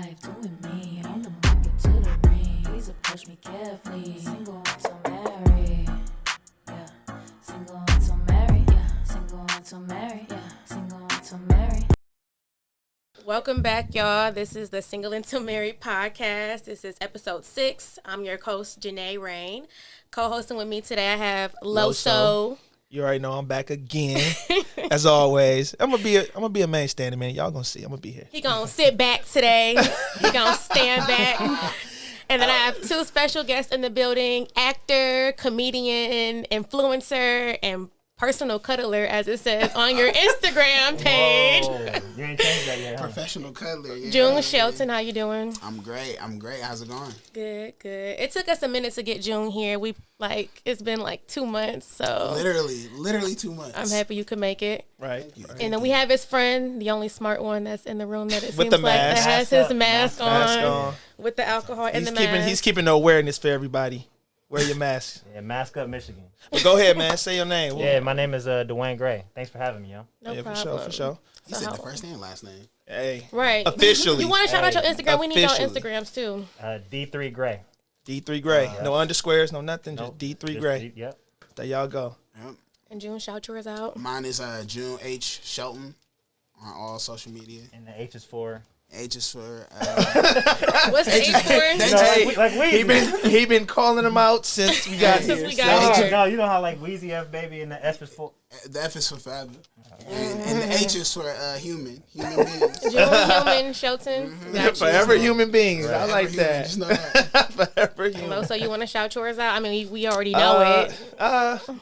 life, doing me. On the market to the ring. Please approach me carefully. Single until married. Yeah. Single until married. Yeah. Single until married. Yeah. Single until married. Welcome back, y'all. This is the Single Until Married podcast. This is episode 6. I'm your host, Janae Rain. Co-hosting with me today, I have Loso. You already know I'm back again, as always. I'm gonna be a mainstay in a minute. Y'all gonna see. I'm gonna be here. He gonna sit back today. He gonna stand back. And then I have 2 special guests in the building: actor, comedian, influencer, and personal cuddler, as it says on your Instagram page. Whoa. You ain't changed that yet, huh? Professional cuddler. Yeah. June Shelton, how you doing? I'm great. How's it going? Good. It took us a minute to get June here. It's been like 2 months, so Literally 2 months. I'm happy you could make it. Right. And then we have his friend, the only smart one that's in the room that it With seems the like that mask. has his mask on with the alcohol and the mask. He's keeping the awareness for everybody. Wear your mask. Yeah, Mask Up, Michigan. But go ahead, man. Say your name. Yeah, my name is Dwayne Gray. Thanks for having me, yo. No Yeah, problem. for sure. He said the first and last name. Hey. Right. Officially. You want to shout out your Instagram? We need your Officially. Instagrams too. D3 Gray. D3 Gray. No undersquares, no nothing. Nope. Just D3 Just Gray. Yep. There y'all go. Yep. And June, shout yours out. Mine is June H. Shelton on all social media. And the H is for... H is for What's the H for? Hey, like Weezy. he been calling them out since we got Since here. we got here. No, you know how like Weezy F baby and the F is for... the F is for forever, and the H is for human beings. June Human Shelton. Got you. Forever human beings. I Forever like human, that. just know that. Forever human. So you want to shout yours out? I mean, we already know it.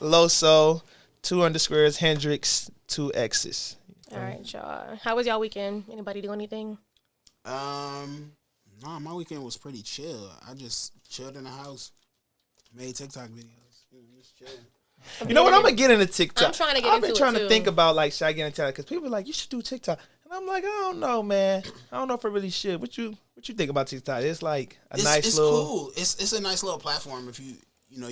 Loso, 2 undersquares, Hendrix, 2 X's. All right, y'all. How was y'all weekend? Anybody do anything? Nah, my weekend was pretty chill. I just chilled in the house, made TikTok videos. Just chilling. You know what? I'm gonna get into TikTok. I'm trying to get I've into been it, trying too. to think about like, should I get into TikTok? Because people are like, you should do TikTok, and I'm like, I don't know, man. I don't know if I really should. What you think about TikTok? It's like It's little. cool. It's a nice little platform if you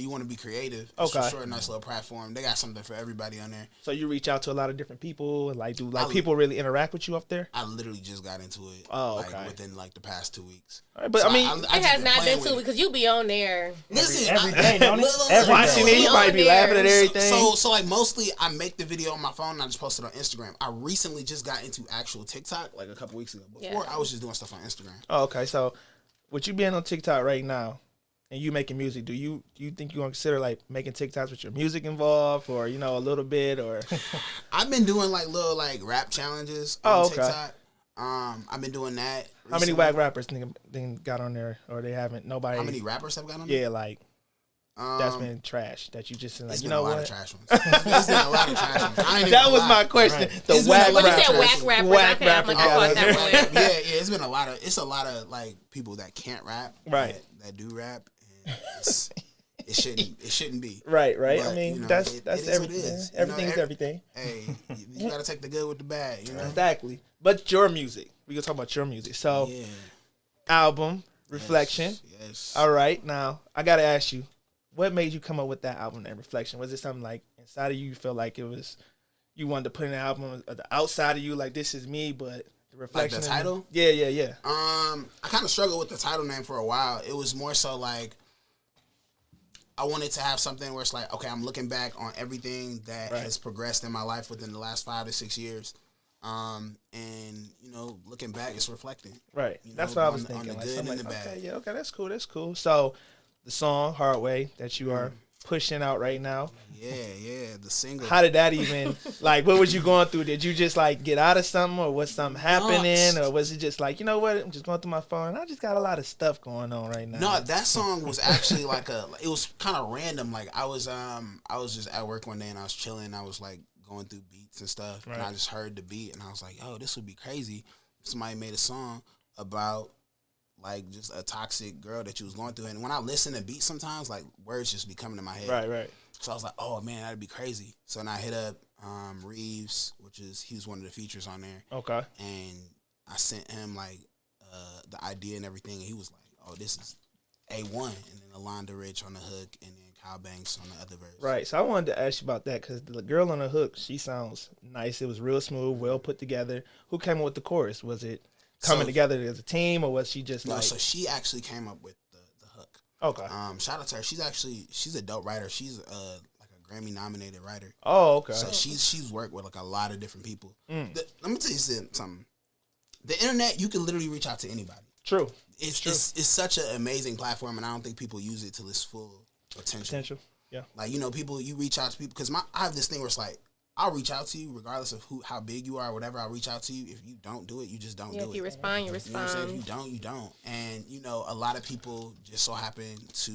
want to be creative. It's Okay. for sure a nice little platform. They got something for everybody on there. So you reach out to a lot of different people, and like, do like I- people really interact with you up there? I literally just got into it. Oh, okay. Within like the past 2 weeks. All right, but So I mean, It just has not playing been with 2 because you be on there. Listen, Every day, don't it? Every watching day. it, you might be laughing at everything. So like mostly I make the video on my phone and I just post it on Instagram. I recently just got into actual TikTok like a couple weeks ago. Before Yeah. I was just doing stuff on Instagram. Oh, okay. So, with you being on TikTok right now, and you making music, do you think you gonna consider like making TikToks with your music involved, or a little bit, or? I've been doing like little like rap challenges Oh, on okay. TikTok. I've been doing that. How many recently. whack rappers think got on there, or they haven't? Nobody. How many rappers have got on there? Yeah, like that's Um, been trash. That you just like, It's you been know a lot what? of trash ones. It's been a lot of trash ones. I ain't That even was lie. my question. Right. The It's been whack a lot When you of said rappers. whack rappers, Whack okay, I'm like, I rappers caught got that on one. there. Yeah, it's been a lot of. It's a lot of like people that can't rap, Right. That do rap. And it shouldn't be. Right. But, I mean, you know, that's it is what it everything. is. You know, Everything's everything. Hey, you gotta take the good with the bad. You know. Exactly. But your music. We can talk about your music. So, Yeah. album Reflection. Yes. All right. Now I gotta ask you, what made you come up with that album name, Reflection? Was it something like inside of you feel like it was you wanted to put in an album outside of you, like this is me, but the reflection. Like the title? Yeah. I kind of struggled with the title name for a while. It was more so like I wanted to have something where it's like, okay, I'm looking back on everything that Right. has progressed in my life within the last 5 to 6 years. And looking back, it's reflecting. Right. You That's know, what I was on the thinking. Like, good something and like, the bad. okay, yeah, that's cool. So the song Hard Way that you are pushing out right now. Yeah, the single. How did that even like? What was you going through? Did you just like get out of something, or was something happening, or was it just like, you know what? I'm just going through my phone. I just got a lot of stuff going on right now. No, that song was actually like it was kind of random. Like I was just at work one day and I was chilling. I was like going through beats and stuff, and I just heard the beat and I was like, "Yo, this would be crazy." If somebody made a song about like just a toxic girl that you was going through. And when I listen to beats, sometimes like words just be coming to my head. Right. So I was like, "Oh man, that'd be crazy." So then I hit up Reeves, he was one of the features on there, Okay. and I sent him like the idea and everything, and he was like, "Oh, this is A1," and then Alonda Rich on the hook, and then Kyle Banks on the other verse. Right. So I wanted to ask you about that because the girl on the hook, she sounds nice. It was real smooth, well put together. Who came up with the chorus? Was it coming So- together as a team, or was she just No, like so she actually came up with the hook. okay? Shout out to her. She's a dope writer. She's like a Grammy nominated writer. Oh, okay. So she's worked with like a lot of different people. Let me tell you something. The internet, you can literally reach out to anybody. True. It's such an amazing platform, and I don't think people use it to its full potential. Yeah. Like, you know, you reach out to people because I have this thing where it's like, I'll reach out to you regardless of how big you are or whatever. I'll reach out to you. If you don't do it, you just don't do it. If you respond, you You know what I'm saying? If respond. you don't. And, you know, a lot of people just so happen to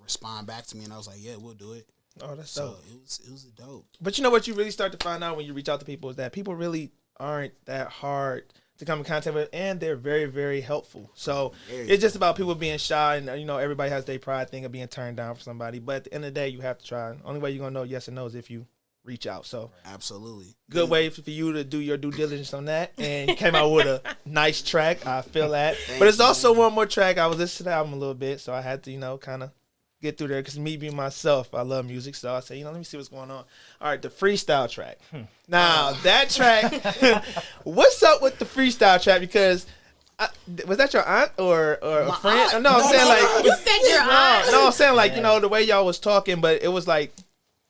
respond back to me, and I was like, yeah, we'll do it. Oh, that's So dope. it was dope. But you know what you really start to find out when you reach out to people is that people really aren't that hard to come in contact with, and they're very, very helpful. So it's just about people being shy, and you know, everybody has their pride thing of being turned down for somebody. But at the end of the day, you have to try. Only way you're gonna know yes or no is if you reach out. So Absolutely. good way for you to do your due diligence on that, and you came out with a nice track. I feel that, but it's also one more track. I was listening to the album a little bit, so I had to, you know, kind of get through there because me being myself, I love music, so I said, you know, let me see what's going on. All right, the freestyle track. Now that track, what's up with the freestyle track? Because was that your aunt or a My friend? aunt? No, I'm saying like You said your aunt. no, I'm saying like, you know, the way y'all was talking, but it was like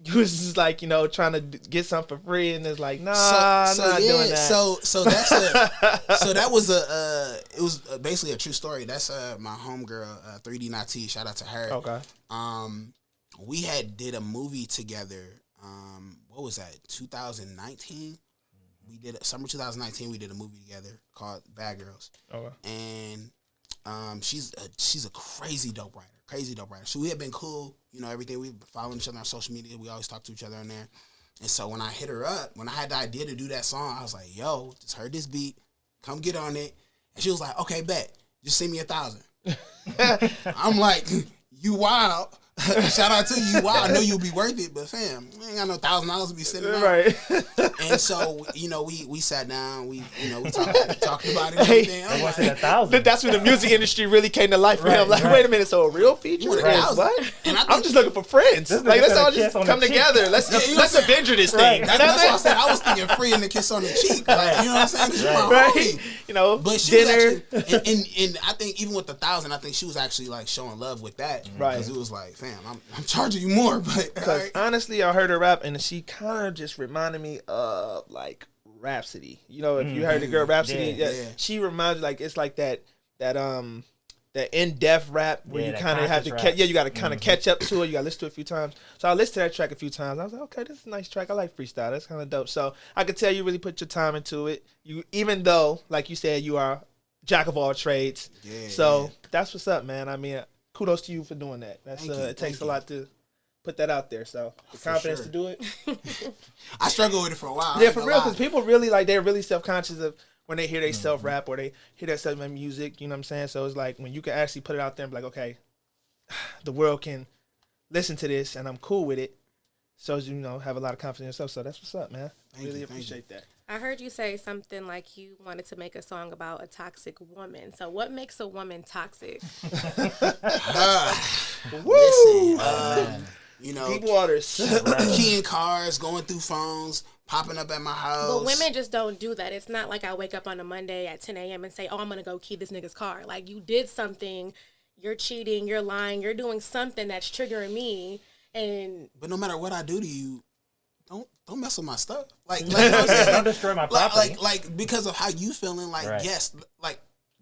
you was just like, you know, trying to get something for free, and it's like, nah, I'm not doing that. So that's so that was it was basically a true story. That's my homegirl 3D Nati. Shout out to her. Okay. We had did a movie together. What was that? 2019. We did summer 2019. We did a movie together called Bad Girls. Okay. And she's a crazy dope writer. So we had been cool, you know, everything. We been following each other on social media. We always talk to each other on there. And so when I hit her up, when I had the idea to do that song, I was like, yo, just heard this beat, come get on it. And she was like, okay, bet, just send me 1,000. I'm like, you wild. Shout out to you. Wow, I know you'll be worth it, but fam, we ain't got no $1,000 to be sitting around. Right. And so, you know, we sat down, we talked about it and everything. I'm It like, wasn't 1,000. That's when the music industry really came to life for him. Right, Like, right. wait a minute, so a real feature? Right. Is what? And I I'm think- just looking for friends. This Like, nigga let's said a all kiss just on the come cheek. together. Let's you know let's what I'm avenge this Right. thing. that's why I said I was thinking free and the kiss on the cheek. Like, you know what I'm saying? 'Cause she my Right? homie. You know, But she dinner. was actually, and I think even with the 1,000, I think she was actually like showing love with that. Right. Because it was like, fam, I'm charging you more, but all Because right. honestly, I heard her rap, and she kind of just reminded me of like Rhapsody. You know, if you heard the girl Rhapsody, Yeah. Yeah. she reminds like it's like that in-depth rap where Yeah, you that kind of have to conscious rap. you got to kind of catch up to it. You got to listen to it a few times. So I listened to that track a few times. I was like, okay, this is a nice track. I like freestyle. That's kind of dope. So I could tell you really put your time into it. You, even though, like you said, you are jack of all trades. Yeah, So yeah. that's what's up, man. I mean, kudos to you for doing that. That's Thank you, it takes thank a you. lot to put that out there. So the For confidence sure. to do it. I struggled with it for a while. I Yeah, ain't for gonna real, lie. because people really like they're really self conscious of when they hear they self rap or they hear that self music. You know what I'm saying? So it's like when you can actually put it out there and be like, okay, the world can listen to this and I'm cool with it. So you know, have a lot of confidence in yourself. So that's what's up, man. Thank Really you, thank appreciate that. I heard you say something like you wanted to make a song about a toxic woman. So what makes a woman toxic? Woo! You know, Deep waters. keying cars, going through phones, popping up at my house. But women just don't do that. It's not like I wake up on a Monday at 10 a.m. and say, oh, I'm going to go key this nigga's car. Like, you did something, you're cheating, you're lying, you're doing something that's triggering me. And But no matter what I do to you, don't mess with my stuff. Like you know what I'm saying? Don't destroy my property. like because of how you feeling. Like Right. yes, like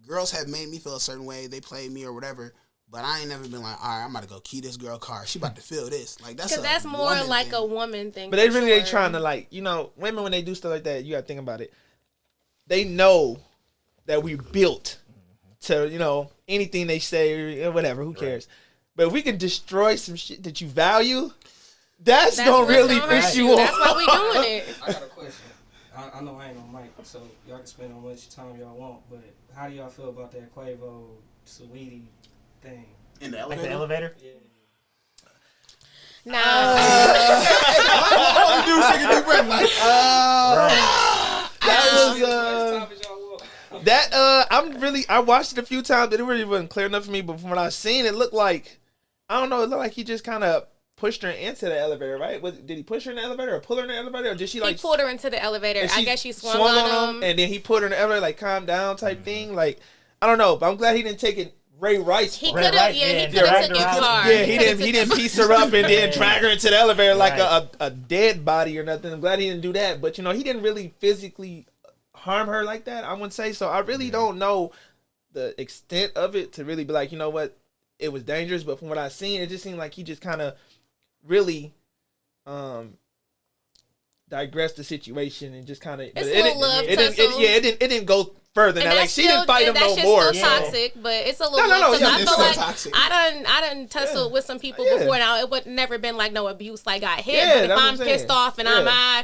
girls have made me feel a certain way. They played me or whatever. But I ain't never been like, all right, I'm about to go key this girl car. She about to feel this. Like because that's more like a woman thing. But they for really they sure. trying to like, you know, women when they do stuff like that, you gotta think about it. They know that we built to, you know, anything they say or whatever, who cares? But if we can destroy some shit that you value, that's gonna what's really gonna hurt piss you off. That's why we doing it. I got a question. I know I ain't on mic, so y'all can spend how much time y'all want, but how do y'all feel about that Quavo Saweetie thing? in the Like elevator. the elevator? Yeah. Nah. That was Time as y'all want. that I watched it a few times, but it really wasn't clear enough for me. But from what I seen, it looked like I don't know, it looked like he just kind of pushed her into the elevator, right? Did he push her in the elevator or pull her in the elevator, or did she He like pulled her into the elevator. and I guess she swung on him. and then he put her in the elevator, like calm down type thing. Like I don't know, but I'm glad he didn't take it Ray Rice. He part. could have, yeah, he could have took it far. Yeah, he didn't piece her up and then drag her into the elevator like Right. a dead body or nothing. I'm glad he didn't do that, but he didn't really physically harm her like that. I wouldn't say so. I really don't know the extent of it to really be like, you know what, it was dangerous. But from what I've seen, it just seemed like he just kind of really digressed the situation and just kind of. It's a little love tussle. It didn't go further. And Now, like that's she didn't fight him that no shit's more. still toxic, but it's a little. No, love tussle. yeah, I it's feel still like toxic. I done tussled with some people Yeah. before. Now it would never been like no abuse, like got hit. Yeah, but if that's what I'm I'm pissed saying. off and Yeah.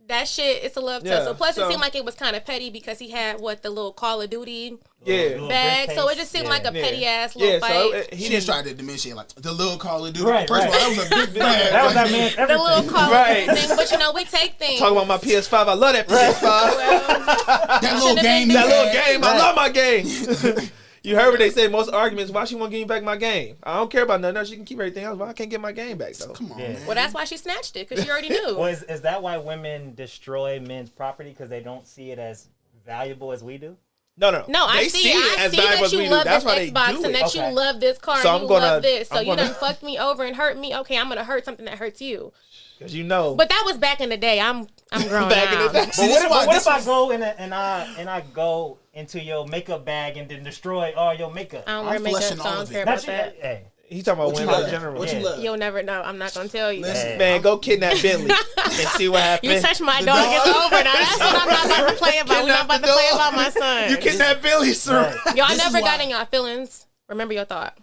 that shit, it's a love Yeah, tussle. Plus, so- it seemed like it was kind of petty because he had the little Call of Duty Yeah. Little bag, so it briefcase. just seemed Yeah. like a petty ass little Yeah, fight. so He he just didn't. tried to diminish it like the little Call of Duty. Right, First of all, that was a big bag. That was that man's the everything. little Call Right. of Duty thing, but we take things. Talking about my PS5, I love that PS5. That little Should've game. been That there. little game, I love my game. You heard what they say. Most arguments, why she won't give me back my game? I don't care about nothing else. She can keep everything else, but I can't get my game back though. Come on, Yeah. man. Well, that's why she snatched it, because she already knew. Well, is that why women destroy men's property because they don't see it as valuable as we do? No. No, I They see it as valuable that as we you do. love That's this why they Xbox do and it. that you Okay. love this car So and I'm you gonna- love this. So I'm you gonna- done fucked me over and hurt me. Okay, I'm gonna hurt something that hurts you. Because you know. But that was back in the day. I'm grown Back in now. the day. See, this is why- What this if I is- go and I go into your makeup bag and then destroy all your makeup? I don't I'm wear makeup, flushing so I all don't of care it. about Not you, that. hey. He's talking about What you women in love? general. What you Yeah. love? You'll never know. I'm not gonna tell you. Listen, Man, go kidnap Bentley and see what happens. You touch my dog, it's over. Now that's what I'm not about to play about. We're not about to play about my son. You kidnap Bentley, sir. Right. Y'all This is never got why- in y'all feelings. Remember your thought.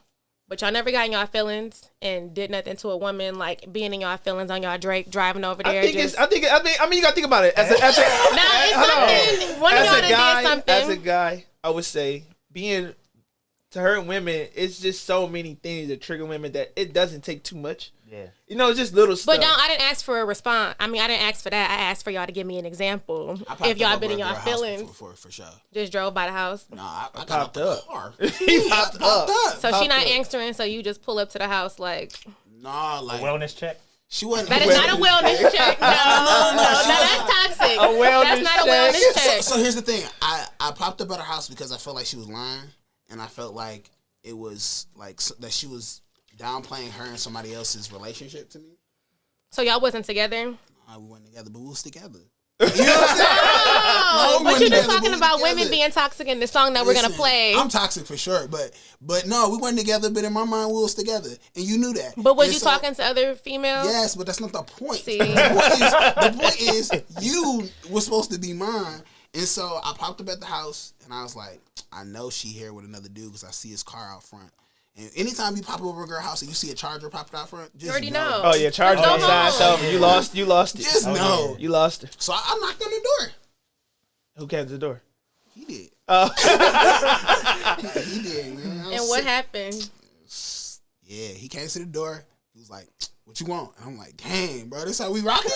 But y'all never got in y'all feelings and did nothing to a woman, like being in y'all feelings on y'all Drake driving over there. I mean, you gotta think about it. As a, Nah, it's hold on. something. One of As y'all a done guy, did something. as a guy, I would say being to hurt women, it's just so many things that trigger women that it doesn't take too much. Yeah. You know, it's just little stuff. But no, I didn't ask for a response. I mean, I didn't ask for that. I asked for y'all to give me an example. I popped If y'all up been in over y'all a house feelings, before, for sure. just drove by the house. Nah, I got popped out the up. car. He popped up. So she Popped not up. answering, so you just pull up to the house like, Nah, like Wellness check. she wasn't. that is not a wellness check. No, that's toxic. A wellness That's not a check. wellness So, check. so here's the thing. I popped up at her house because I felt like she was lying, and I felt like it was like that she was downplaying her and somebody else's relationship to me. So y'all wasn't together? We weren't together, but we was together. You know what I'm saying? Oh, we but weren't you're just together, talking but we about together. women being toxic in the song that we're gonna Listen, play. I'm toxic for sure, but no, we weren't together. But in my mind, we was together, and you knew that. But was And you so- talking to other females? Yes, but that's not the point. See. The point is, you was supposed to be mine, and so I popped up at the house, and I was like, I know she here with another dude because I see his car out front. And anytime you pop over a girl house and you see a Charger popped out front, just You already know. Oh yeah, charge Let's go outside. home. So you lost it. Just know. You lost it. So I knocked on the door. Who came to the door? He did. Oh. He did, man. I was And what sick. happened? Yeah, he came to the door. He was like, "What you want?" And I'm like, "Dang, bro, this how we rocking."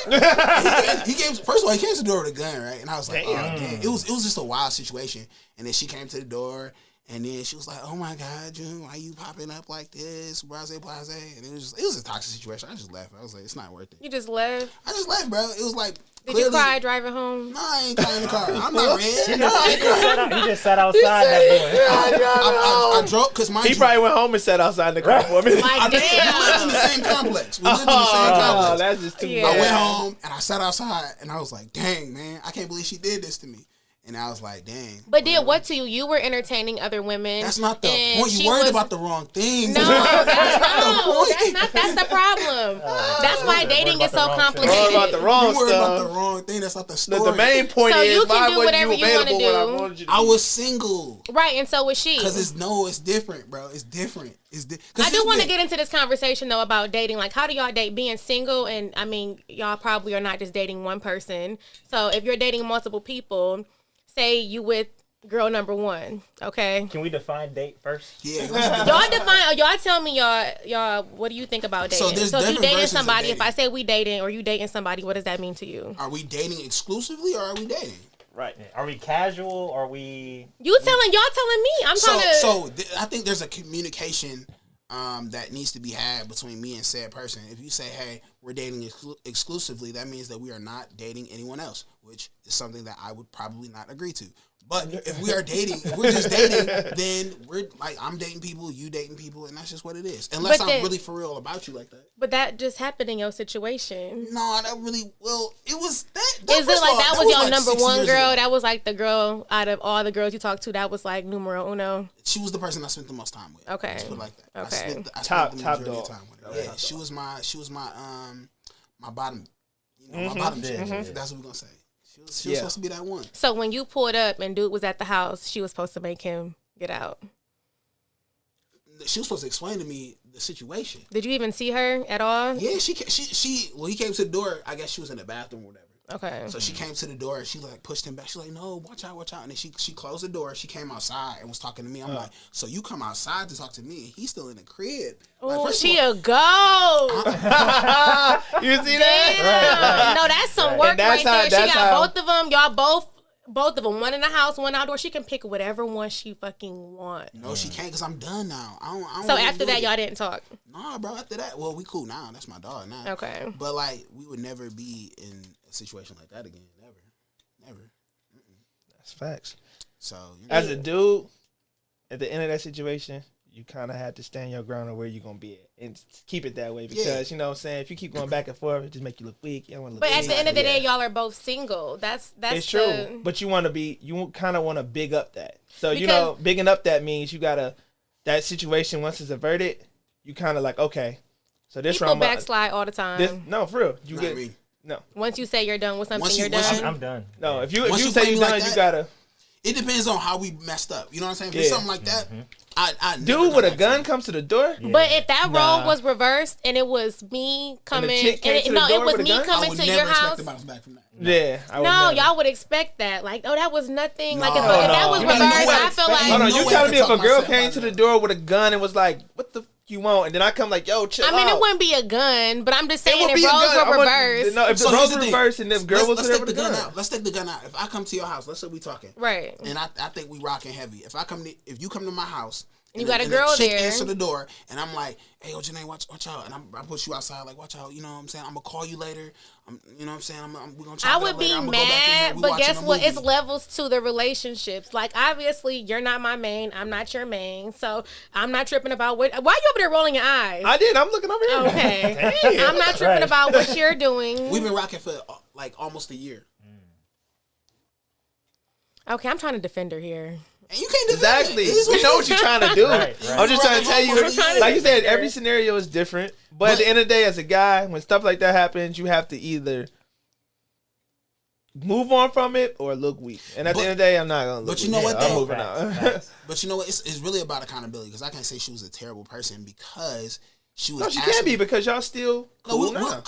he came. First of all, he came to the door with a gun, right? And I was like, Damn. "Oh, damn." It was just a wild situation. And then she came to the door, and then she was like, "Oh my God, June, why you popping up like this, blase, blase?" And it was a toxic situation. I just left. I was like, "It's not worth it." You just left. I just left, bro. It was like, Did you cry driving home? No, I ain't crying in the car. I'm not red. He No, I ain't crying. just sat outside that boy. I drove because my He probably went home and sat outside in the car for a minute. Like, we lived in damn. the same complex. We lived in the same Oh, complex. that's just too Yeah. much. I went home and I sat outside and I was like, dang, man, I can't believe she did this to me. And I was like, dang. But did what to you? You were entertaining other women. That's not the and point. she You worried was- about the wrong things. No, point. that's the problem. That's why dating is so about the wrong thing. Worried about complicated. the wrong You worried about the stuff. wrong thing. That's not the The, story. the main point So is you can why do wasn't whatever you you wanna available when I do. wanted you to I be? was single. Right, and so was she. Because it's different, bro. It's different. I do want to get into this conversation though about dating. Like, how do y'all date? Being single, and I mean, y'all probably are not just dating one person. So if you're dating multiple people, say you with girl number one, okay? Can we define date first? Yeah. Y'all define. Y'all tell me, y'all. What do you think about dating? So there's if you different dating versions of somebody, if dating. I say we dating or you dating somebody, what does that mean to you? Are we dating exclusively or are we dating? Right. Are we casual? Or are we? Y'all telling me. I'm trying to. I think there's a communication that needs to be had between me and said person. If you say, hey, we're dating exclusively, that means that we are not dating anyone else, which is something that I would probably not agree to. But if we are dating, if we're just dating, then we're like, I'm dating people, you dating people, and that's just what it is. Unless I'm really for real about you like that. But that just happened in your situation. No, that really, well, it was that. Is it like that was your like number 6 one years girl? ago. That was like the girl out of all the girls you talked to, that was like numero uno? She was the person I spent the most time with. Okay. Let's put it like that. Okay. I spent Top the majority dog. of time with her. Yeah, she was my my bottom, my bottom chick. That's what we're gonna say. She was supposed to be that one. So when you pulled up and dude was at the house, she was supposed to make him get out. She was supposed to explain to me the situation. Did you even see her at all? Yeah, she when he came to the door, I guess she was in the bathroom or whatever. Okay. So she came to the door and she like pushed him back. She's like, no, watch out. And then she closed the door. She came outside and was talking to me. I'm like, so you come outside to talk to me? He's still in the crib. Like, Oh, first of she all, a go. You see that? Damn. No, that's some work And that's right how- there. She that's got how- both of them. Y'all both of them. One in the house, one outdoor. She can pick whatever one she fucking want. no, she can't because I'm done now. I don't So wanna after do that, it. y'all didn't talk. Nah, bro. After that, well, we cool now. That's my dog now. Okay. But like, we would never be in a situation like that again. Never. That's facts. So As a dude, at the end of that situation, you kind of had to stand your ground on where you're going to be at and keep it that way because, you know what I'm saying, if you keep going back and forth, it just make you look weak. You don't want to look But weak. at the end of the day, y'all are both single. That's It's true. But you want to be, you kind of want to big up that. So, you know, bigging up that means you got to, that situation, once it's averted, you kind of like, okay, so this people round. backslide all the time. No, for real. You not get, me. no. Once you say you're done with something, Once you're you- once done. you- I'm done. No, if you Once you say play you're me done, like you that, got to. It depends on how we messed up. You know what I'm saying? If it's Yeah. something like that, I never Dude come with a back gun to comes to the door? But if that Nah. role was reversed and it was me coming, chick came to the no, door it was with a me gun? I coming would to never your expect house. to bounce back from that. Yeah. I would No, never. y'all would expect that. Like, oh, that was nothing. Like, if, No, if that was no. reversed, No way. I feel like. Hold on, no you way telling I me can if a talk girl myself came out to of the that. door with a gun and was like, "What the f you want?" and then I come like, "Yo, chill I mean, out." it wouldn't be a gun, but I'm just It saying would if be a roles gun. I were would- reversed. No, if So the roles here's were the thing. reversed and if girl was let's there take with the a gun gun. out. Let's take the gun out. If I come to your house, let's say we talking, Right. and I think we rocking heavy. If you come to my house, You and got a and girl chick there. answer the door, and I'm like, "Hey, yo, Janae, watch out!" And I put you outside, like, "Watch out!" You know what I'm saying? I'm gonna call you later. You know what I'm saying? We're gonna. I would be mad, but guess what? It's levels to the relationships. Like, obviously, you're not my main. I'm not your main. So, I'm not tripping about what. Why you over there rolling your eyes? I did. I'm looking over here. Okay. Damn. I'm not tripping Right. about what you're doing. We've been rocking for like almost a year, Okay, I'm trying to defend her here. and you can't defend Exactly. it. It is We know what you're trying to do. Right. I'm just trying to tell you. We're trying to Like you said, defend her. every scenario is different. But at the end of the day, as a guy, when stuff like that happens, you have to either move on from it or look weak. And at the end of the day, I'm not gonna look But you weak. know what, I'm though? moving out. Facts. But you know what? It's really about accountability because I can't say she was a terrible person because she was. No, she asking, can't be because y'all still cool now.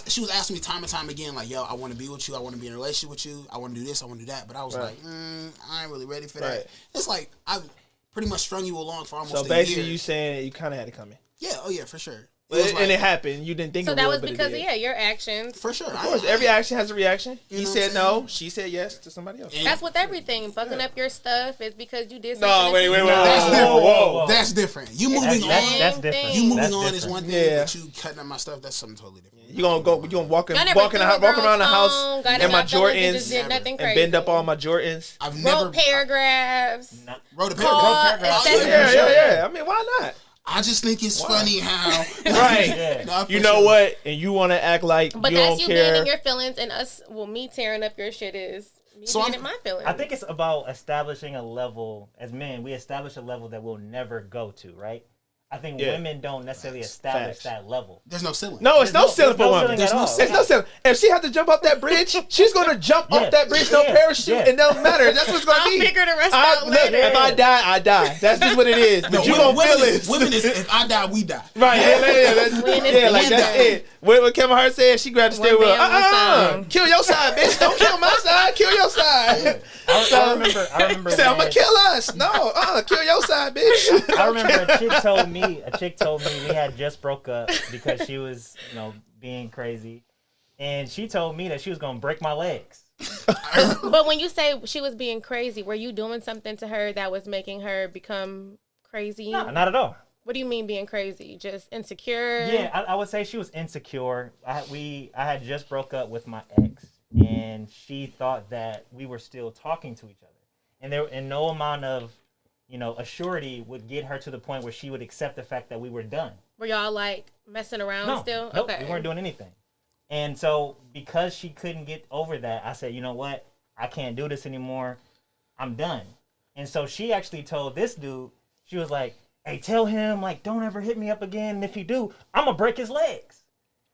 She was asking me time and time again, like, "Yo, I want to be with you. I want to be in a relationship with you. I want to do this. I want to do that." But I was Right. like, I ain't really ready for that. Right. It's like I've pretty much strung you along for almost So a basically, year. you saying you kind of had it coming. Yeah. Oh yeah, for sure. But was and it happened. You didn't think So it that would, was but it because, did. yeah, your actions. For sure. Of course, every action has a reaction. He You know said what I'm no. She said yes to somebody else. That's with everything. Fucking up your stuff is because you did No, something. wait. That's Whoa, different. whoa, whoa. That's different. You That's, moving that's, on. that's different. You moving That's on is different. one thing, Yeah. but you cutting up my stuff. That's something totally different. You gonna go? You gonna walk Y'all never walking threw a walking around the girl's house phone, got in in my my feelings and just Jordans did nothing and crazy. bend up all my Jordans? I've never Wrote paragraphs. wrote a Called, paragraph. et Yeah, cetera. yeah. I mean, why not? I just think it's funny how Right. Yeah. No, for You know sure. what? And you want to act like But you that's don't you care. being in your feelings, and us, well, me tearing up your shit is me So being I'm- in my feelings. I think it's about establishing a level. As men, we establish a level that we'll never go to, right? I think Yeah. women don't necessarily establish Facts. that level. There's no ceiling. No, it's no There's ceiling for no women. ceiling There's at no all. ceiling. It's no ceiling. If she had to jump off that bridge, she's gonna jump Yeah. off that bridge, no Yeah. parachute, Yeah. and don't matter. That's what it's gonna I'll be. figure the rest I- out look, later. if I die, I die. That's just what it is. But No, you women, gonna feel women it. is, women is if I die, we die. Right, yeah, that's, When it's yeah, like the that's end. it. What Kevin Hart said, she grabbed the One steering wheel. man, one sound. Kill your side, bitch. Don't kill my side. Kill your side. I remember. He said, I'm gonna when- kill us. No, kill your side, bitch. I remember a chick told me we had just broke up because she was, being crazy. And she told me that she was gonna break my legs. But when you say she was being crazy, were you doing something to her that was making her become crazy? No, not at all. What do you mean being crazy? Just insecure? Yeah, I would say she was insecure. I had just broke up with my ex, and she thought that we were still talking to each other, and no amount of, a surety would get her to the point where she would accept the fact that we were done. Were y'all like messing around still? Nope, Okay. we weren't doing anything. And so because she couldn't get over that, I said, you know what? I can't do this anymore. I'm done. And so she actually told this dude, she was like, hey, tell him, like, don't ever hit me up again. And if he do, I'm going to break his legs.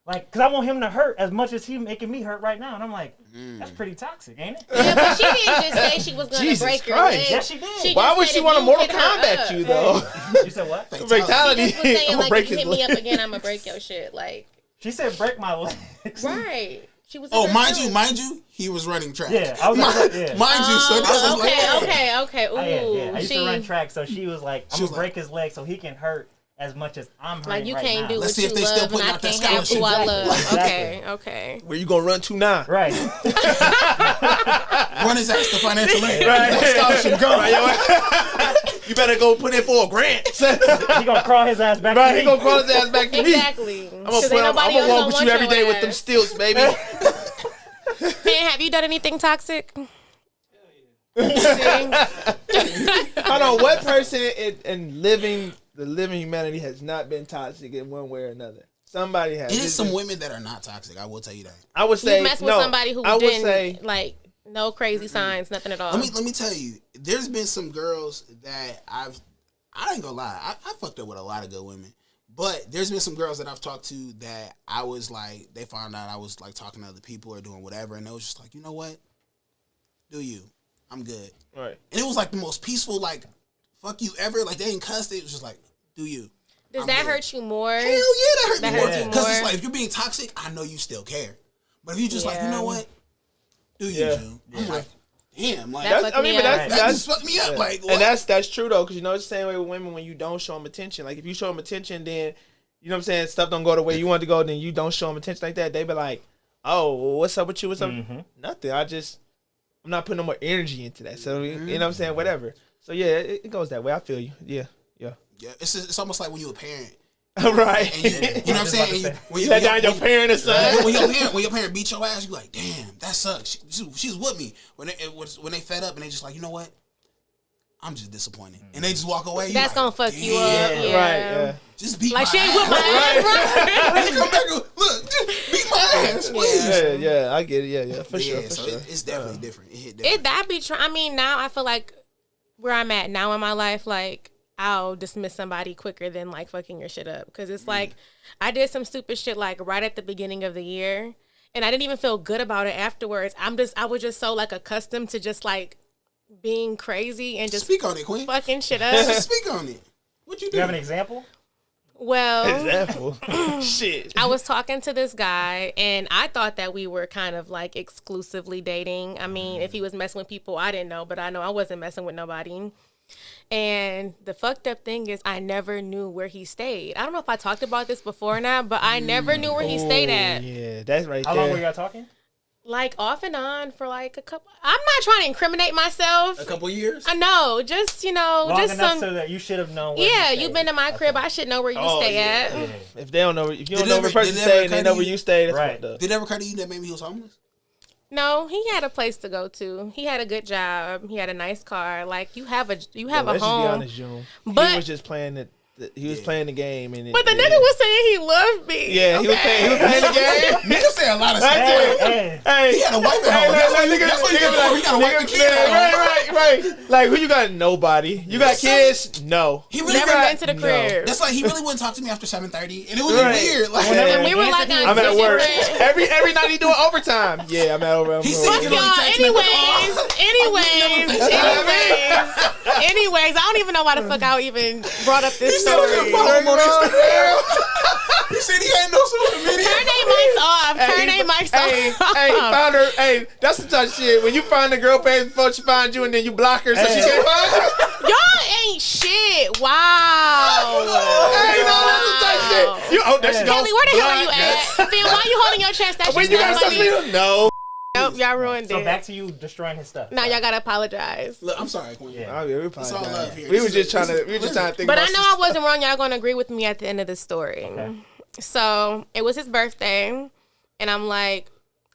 Like, because I want him to hurt as much as he's making me hurt right now. And I'm like, that's pretty toxic, ain't it? Yeah, but she didn't just say she was going to Jesus break your Christ. legs. Yeah, she did. She Why just would said she if want to you Mortal hit her Kombat up. you though? You said what? Fatality. She just was saying, I'm gonna like, break if you his hit me leg. up again, I'm going to break your shit. Like, She said break my legs. right. She was Oh, in her mind feelings. you, he was running track. Yeah, I was yeah. Mind you, so this was like, Okay. Ooh, I used to run track, so she was like, I'm She was going to break his leg so he can hurt as much as I'm hurting like you right can't now. do Let's what see you if they still love, and putting I out that can't have who I scholarship. love. Exactly. Okay. Where you gonna run to now? Right. run his ass to financial aid. Right. Scholarship, go. You better go put in for a grant. He going to crawl his ass back Right, to he me. gonna call his ass back to me. Exactly. I'm gonna walk with you every day with them stilts, baby. Man, have you done anything toxic? See? Hold on, what person in the living humanity has not been toxic in one way or another? Somebody has. It is some women that are not toxic. I will tell you that. I would say You mess with no, somebody who I would didn't say like no crazy signs, nothing at all. Let me tell you. There's been some girls that I ain't gonna lie. I fucked up with a lot of good women, but there's been some girls that I've talked to that I was like, they found out I was like talking to other people or doing whatever, and they was just like, you know what? Do you? I'm good. right. And it was like the most peaceful, like, fuck you ever. Like, they ain't cussed. It was just like, do you? Does I'm that good. hurt you more? Hell yeah, that hurt That me more. hurts you Because it's more. like, if you're being toxic, I know you still care. But if you just like, you Yeah. know what? Do you, Yeah. June? I'm like, damn. Like, That that, fucked me up. just fucked me up. Like, what? And that's true though, because it's the same way with women when you don't show them attention. Like if you show them attention, then you know what I'm saying, stuff don't go the way you want it to go. Then you don't show them attention like that. They be like, "Oh, well, what's up with you? What's up?" Nothing. I'm not putting no more energy into that. So you know what I'm saying, whatever. So yeah, it goes that way. I feel you. Yeah. Yeah, it's almost like when you're a parent. Right. And you know what I'm saying? And You let down your parent or something. when your parent beat your ass, you like, damn, that sucks. She was with me. When they fed up and they just like, you know what? I'm just disappointed. And they just walk away. That's like, gonna fuck you damn. up. Yeah. Right. Yeah. Just beat Like my she ain't ass. with my ass, right? Just come back and look, just beat my ass, please. Yeah. I get it. Yeah. For sure. For so sure. it's definitely different. It hit different. That be I mean, now I feel like where I'm at now in my life, like I'll dismiss somebody quicker than like fucking your shit up. Cause it's like I did some stupid shit like right at the beginning of the year and I didn't even feel good about it afterwards. I was just so like accustomed to just like being crazy and just Speak on it, Queen. fucking shit up. Speak on it. What you Do do? you have an example? Well, Example. Shit. I was talking to this guy and I thought that we were kind of like exclusively dating. I mean, if he was messing with people, I didn't know, but I know I wasn't messing with nobody. And the fucked up thing is I never knew where he stayed. I don't know if I talked about this before or not, but I never knew where he stayed at. Yeah, that's right How there. long were y'all talking? Like off and on for like a couple. I'm not trying to incriminate myself. A couple years? I know, just Long just enough some. so that you should have known where Yeah, he you've stayed. been to my crib. I should know where you stay at. If they don't know, if you Did don't know it where a ever- person did it ever stay and they occur know to where you- you stay, that's Right. fucked up. Did it ever occur to you that maybe he was homeless? No, he had a place to go to. He had a good job. He had a nice car. Like you have a Let's home. just be honest, June. But- he was just playing he was playing the game, and But the nigga was saying he loved me. yeah, he was playing the game. Nigga say a lot of That's stuff. it. Hey, Hey, He had a wife at hey, home. That's what nigga, that's what he nigga, did before. He got a wife and kid at home. right. Like who you got? Nobody. You got kids? No. He really Never got- been to the crib. That's like he really wouldn't talk to me after 7:30, and it was Right. weird. Like Yeah. And we were like on I'm at two work. different- Every night he doing overtime. Yeah, I'm at overtime. He said Fuck you y'all. know, he texted me like, Anyways, I don't even know why the fuck I even brought up He this said I story. can follow him on Instagram. He said he had no social media. Turn they mics off. Turn they mics off. Hey, found her. Hey, that's the type of shit. When you find a girl page before she finds you, and then you block her so she can't find you. Y'all ain't shit. Wow. Hey, no, that's the type of shit. You, oh, there she go. Kelly, where the hell are you Block. at? Phil, why you holding your chest? That When shit's you not got something funny. to do? No. Nope, y'all ruined So it. back to you destroying his stuff. Now y'all gotta apologize. Look, I'm sorry, Queen. Yeah. Oh, yeah, we It's all love apologize. here. We This were is just a- trying this to. is- We were just trying to think. But I about know I wasn't wrong. Y'all gonna agree with me at the end of the story. Okay. So it was his birthday, and I'm like,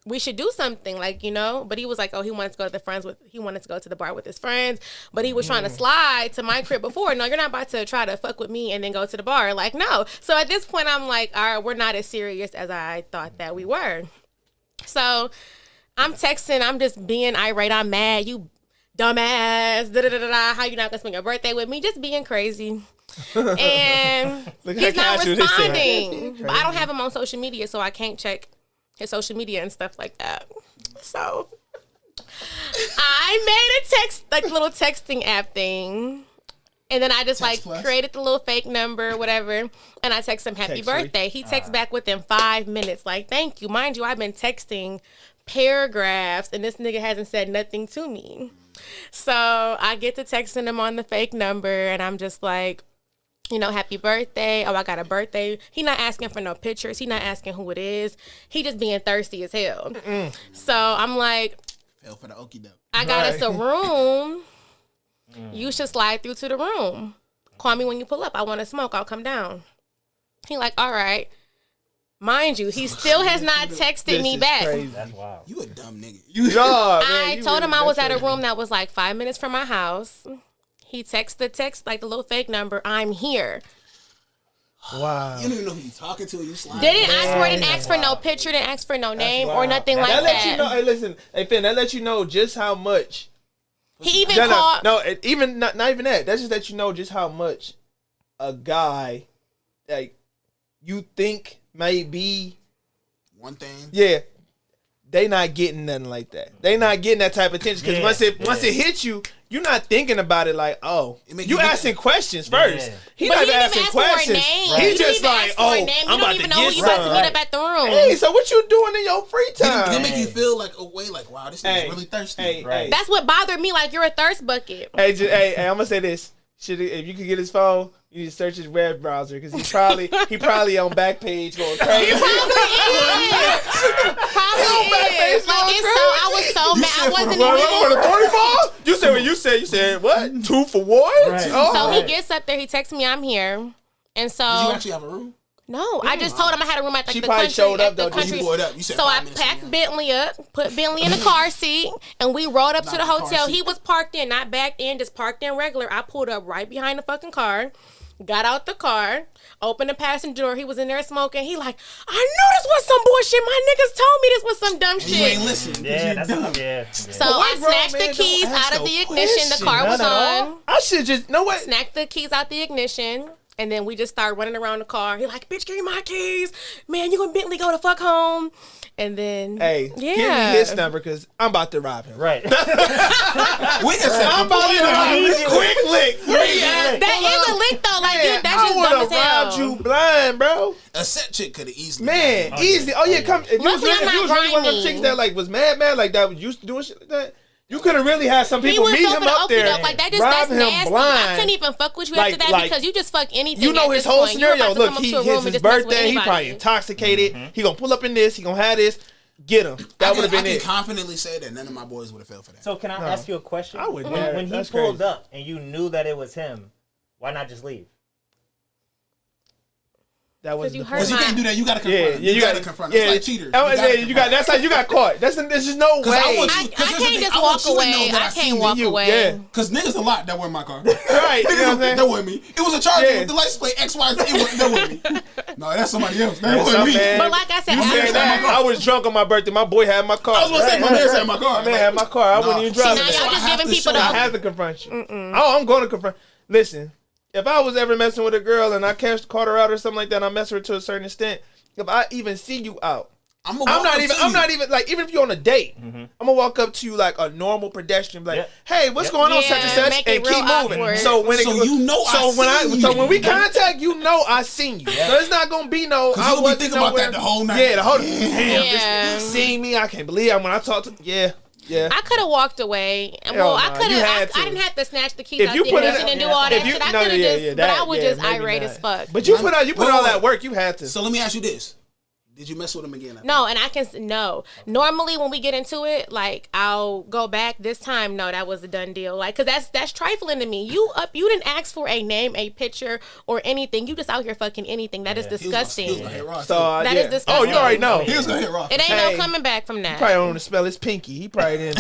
we should do something, like, you know. But he was like, oh, he wanted to go to the bar with his friends, but he was trying to slide to my crib before. No, you're not about to try to fuck with me and then go to the bar. Like, no. So at this point, I'm like, all right, we're not as serious as I thought that we were. So I'm texting, I'm just being irate, I'm mad, you dumbass, da-da-da-da-da, how you not gonna spend your birthday with me? Just being crazy. And Look he's how not casual this is. responding. But I don't have him on social media, so I can't check his social media and stuff like that. So I made a text, like little texting app thing. And then I just Text Plus? created the little fake number, whatever, and I text him happy Text free. birthday. He texts back within 5 minutes, like, thank you. Mind you, I've been texting paragraphs and this nigga hasn't said nothing to me. So I get to texting him on the fake number and I'm just like, you know, happy birthday. Oh, I got a birthday. He not asking for no pictures. He not asking who it is. He just being thirsty as hell. So I'm like, Fell for the okie doke. I got us a Right. room. You should slide through to the room. Call me when you pull up. I want to smoke. I'll come down. He like, all right. Mind you, he still has not texted This me is back. crazy. That's wild. You a dumb nigga. You Dog, man, I you told him really- I was that's at a crazy. room that was like 5 minutes from my house. He texted the text, like the little fake number, I'm here. Wow. You don't even know who you talking to. You slide. Didn't ask for, didn't ask for no picture, didn't ask for no name or Wow. nothing That like lets that. you know. Hey, listen, hey Finn, that lets you know just how much. He even No, called. no, even not even that. That's just that you know just how much a guy, like, you think may be. One thing. Yeah, they not getting nothing like that. They not getting that type of attention because Yeah, once it hits you, you're not thinking about it like, oh, It make you you look asking at- questions first. Yeah. He But not he even didn't asking even ask for a questions. name. He He didn't just even like, ask for a oh, name. You I'm don't about even to know who get you about to some. meet up at the room. Hey, so what you doing in your free time? They make you feel like a way, like wow, this nigga's really thirsty. Hey, Right. hey, That's what bothered me. Like, you're a thirst bucket. hey, I'm gonna say this. If you could get his phone, you need to search his web browser because he probably on Backpage going crazy. Probably is. Like, it's so, I was so mad. I wasn't For even. the 34? You said what you said. You said what? 2 for 1? Right. Oh. So he gets up there. He texts me, I'm here. And so. Did you actually have a room? No, I just told him I had a room at like She the probably country. showed up, at the though, did You country. pulled up. You said So 5 I minutes packed from Bentley up, put Bentley in the car seat, and we rode up to the Not the car hotel. seat. He was parked in, not backed in, just parked in regular. I pulled up right behind the fucking car, got out the car, opened the passenger door. He was in there smoking. He like, I knew this was some bullshit. My niggas told me this was some dumb And you shit. ain't listen. 'cause Yeah, you that's dumb. yeah. So But I white grown snatched man the don't keys ask out of no the ignition. The question. car was None at on. all. I should just know what. Snacked the keys out the ignition, and then we just started running around the car. He like, bitch, give me my keys. Man, you and Bentley go the fuck home. And then, Hey, yeah. give me his number because I'm about to rob him. Right. We can set I'm the about to rob him. Easy Quick lick. Where you at? That is a lick though. Like, Man, that's I just would dumb have as hell. robbed you blind, bro. A set chick could have easily. Man, easy. Oh yeah, come. If you was Luckily, really, I'm if you was not really one of them grimy. chicks that like was mad, like that was used to doing shit like that, you could have really had some He people was meet so him for the up okey there, doke. Like, that just, rob that's him nasty. blind. I couldn't even fuck with you Like- after that like, because you just fuck anything. You know at his this whole point. You're scenario. about to Look, come up he to a room his and just mess with birthday. He anybody. probably intoxicated. He gonna pull up in this. He gonna have this. Get him. That would have been I it. can confidently say that none of my boys would have fell for that. So can I ask you a question? I wouldn't. When he That's pulled crazy. up and you knew that it was him, why not just leave? That was you the heard Because you my- can't do that. You gotta confront Yeah, him. yeah, You gotta confront him. It's like cheaters. Oh, yeah, you got. That's how you got caught. There's just no Because I way. want I, you- I 'cause here's the can't thing, just I walk want you to know away. that I I seen can't walk you. away. Yeah. Because niggas a lot that were in my car. Right, you know what I'm saying? That wasn't me. It was a Charger Yeah. with the license plate XYZ. That wasn't me. No, that's somebody else. That That's wasn't me. man. But like I said, You after said Saying that. that, I was drunk on my birthday. My boy had my car. I was gonna say, my man had my car. My man had my car. I wouldn't even See, drive now it. y'all So I just have giving to people show the. I have to confront you. Oh, I'm going to confront. Listen, if I was ever messing with a girl and I caught her out or something like that, and I mess with her to a certain extent, if I even see you out, I'm not even like, even if you're on a date, I'm gonna walk up to you like a normal pedestrian, like, Yep. hey, what's going on, Yeah, such and such, make it and keep real moving. awkward. So when So you know I seen you. so when we contact, you know I seen you. So it's not gonna be no. Because I you'll be wasn't thinking about nowhere. that the whole night. Yeah, the whole. Yeah. This seen me. I can't believe it when I talk to. Yeah. I could have walked away. And Hell well, I nah, could you have. had I to. didn't have to snatch the keys If out you the put it- ignition and do yeah. all If that you- shit. I no, could have yeah, just. yeah, but I that- was yeah, just maybe irate not. as fuck. But you put all Wait, that work. You had to. So let me ask you this. Did you mess with him again? No, and I can no. Normally when we get into it, like I'll go back. This time, no, that was a done deal. Like, cause that's trifling to me. You didn't ask for a name, a picture, or anything. You just out here fucking anything. That is disgusting. He was gonna hit Ross. So That is disgusting. Oh, you already know. He was gonna hit Ross. It ain't Hey. no coming back from that. Probably don't want to spell his pinky. He probably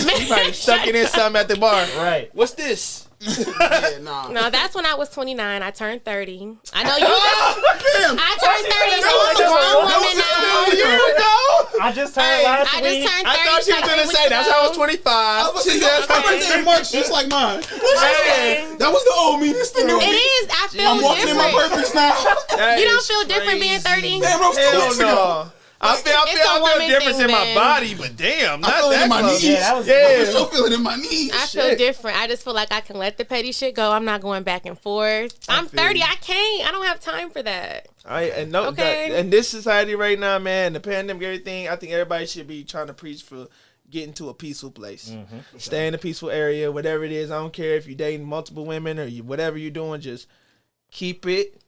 stuck it in something at the bar. Right. What's this? Yeah, nah. No, that's when I was 29. I turned 30. I know you. Damn. I turned 30. So I'm a grown woman now. A year ago. I just turned last I week. just turned 30. I thought she was gonna say that's how I was 25. I was She gonna said, say, my birthday in March, just like mine. Hey. That was the old me. This the new It me. is. I feel I'm walking in my different. purpose now. That You don't is feel different being 30? Damn, that was 2 Hell weeks ago. no. I feel It's a woman difference thing, in my man. body, but damn, I not feel it that in my close. knees. Yeah, that was- Yeah. I still feel it in my knees. I feel different. I just feel like I can let the petty shit go. I'm not going back and forth. I'm feel 30. you. I can't. I don't have time for that. And Okay. in this society right now, man, the pandemic, everything, I think everybody should be trying to preach for getting to a peaceful place. Stay in a peaceful area, whatever it is. I don't care if you're dating multiple women or whatever you're doing, just keep it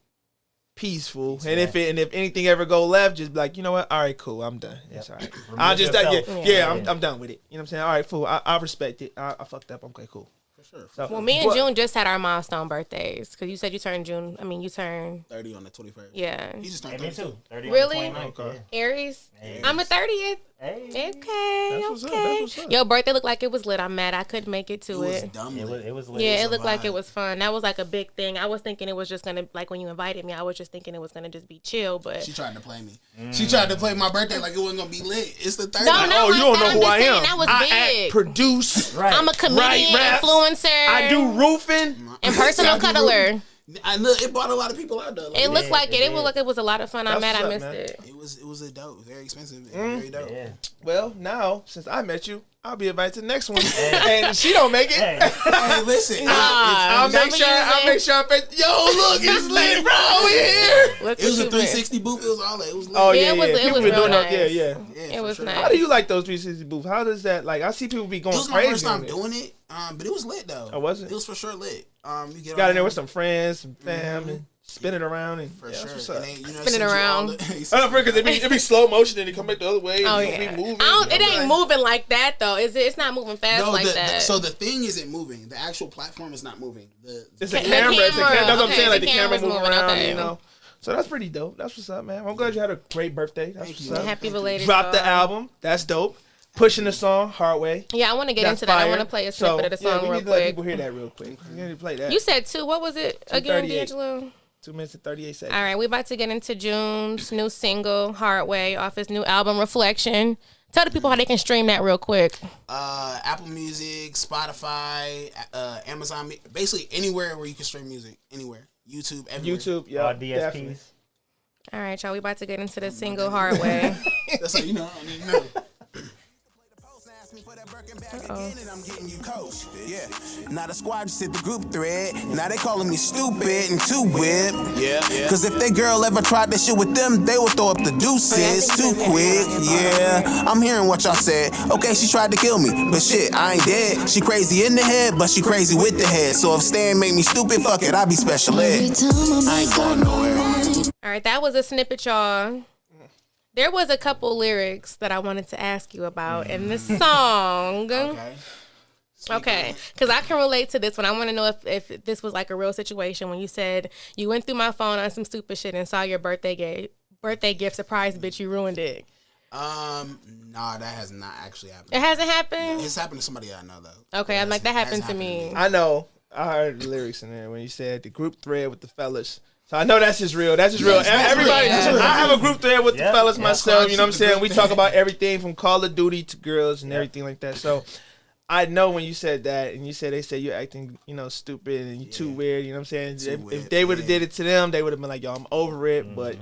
peaceful. And if anything ever go left, just be like, you know what? All right, cool. I'm done. It's all right. I just yourself. I'm done with it. You know what I'm saying? All right, cool. I respect it. I fucked up. Okay, cool. Sure. So, Well, me and but- June just had our milestone birthdays because you said you turned June. I mean, you turned 30 on the 21st. yeah. He just Hey, turned me 32. too. 30 Really? on the 29th, Okay. Aries. Yeah. I'm a 30th. Hey. Okay. That's what's up, Okay. that's what's up. Your birthday looked like it was lit. I'm mad I couldn't make it It to was it. dumb. It was lit. Yeah, was it a looked like vibe. it was fun. That was like a big thing. I was thinking it was just gonna like when you invited me, I was just thinking it was gonna just be chill, but She tried to play me. She tried to play my birthday like it wasn't gonna be lit. It's the 30th. No, Oh, like you don't that. know I'm who just I saying am. that was I big. act, produce. Right. I'm a comedian, raps. influencer. I do roofing. and personal I do cuddler. I know it brought a lot of people out though. Like, It looked like it. It did. looked like it was a lot of fun. I'm That's mad I what's missed up, man. it. it was a dope, very expensive, and very dope. Yeah. Well, now since I met you, I'll be invited to the next one, and she don't make it. Hey. Hey, listen, Nah, I'll make sure. I'll make sure. Yo, look, it's lit, bro. We here. Look it was what a you 360 booth. It was all that. It was lit. Oh Yeah, yeah, it was- yeah. it People was been real doing that. Yeah, nice. yeah. Yeah, It for was sure. nice. How do you like those 360 booths? How does that like? I see people be going It was my crazy. first time on it. doing it, but it was lit though. Oh, was it? It was for sure lit. You get Got on in there with some friends, some fam, and spin it around and for yeah, sure. that's what's up. And they, you know, Spin it send you all around. the- I don't because it be slow motion and it come back the other way. Oh and yeah. it be moving. It ain't like, moving like that though. Is it? It's not moving fast No, like that. so the thing isn't moving. The actual platform is not moving. It's The a camera. It's a camera. camera. That's what I'm Okay, saying. Like the the camera camera's moving moving, around. okay. You know. So that's pretty dope. That's what's up, man. I'm glad you had a great birthday. That's what's up. Happy belated. Drop the y'all. album. That's dope. Pushing the song hard way. Yeah, I want to get That's into that. I fire. want to play a snippet of the song we real need to let quick. people hear that real quick. We need to play that. You said 2. What was it again, 2:38. D'Angelo? 2 minutes and 38 seconds. All right, we about to get into June's new single, Hard Way, off his new album, Reflection. Tell the people how they can stream that real quick. Apple Music, Spotify, Amazon, basically anywhere where you can stream music. Anywhere, YouTube, everywhere. YouTube, yeah, All definitely. DSPs. All right, y'all, we about to get into the single, Hard Way. That's how you know. I don't even know. Uh-oh. I'm getting you coached. Yeah. Now the squad just hit the group thread. Now they calling me stupid and too whip. Yeah. Cause if they girl ever tried that shit with them, they would throw up the deuces too quick. Yeah. I'm hearing what y'all said. Okay, she tried to kill me, but shit, I ain't dead. She crazy in the head, but she crazy with the head. So if staying make me stupid, fuck it, I be special ed. I ain't going nowhere. All right, that was a snippet, y'all. There was a couple lyrics that I wanted to ask you about in the song. Okay, because I can relate to this one. I want to know if this was like a real situation when you said you went through my phone on some stupid shit and saw your birthday gift surprise, bitch, you ruined it. Nah, that has not actually happened. It hasn't happened? It's happened to somebody I know though. Okay, I'm like, that happened to me. I know. I heard the lyrics in there when you said the group thread with the fellas. So I know that's just real. That's just real. that's Everybody, real. I have a group thread with the Yeah. fellas Yeah. myself. You know what I'm saying? We Group talk thread. about everything from Call of Duty to girls and everything like that. So I know when you said that and you said they say you're acting, stupid and you too weird. You know what I'm saying? If weird, they would have yeah. did it to them, they would have been like, yo, I'm over it. But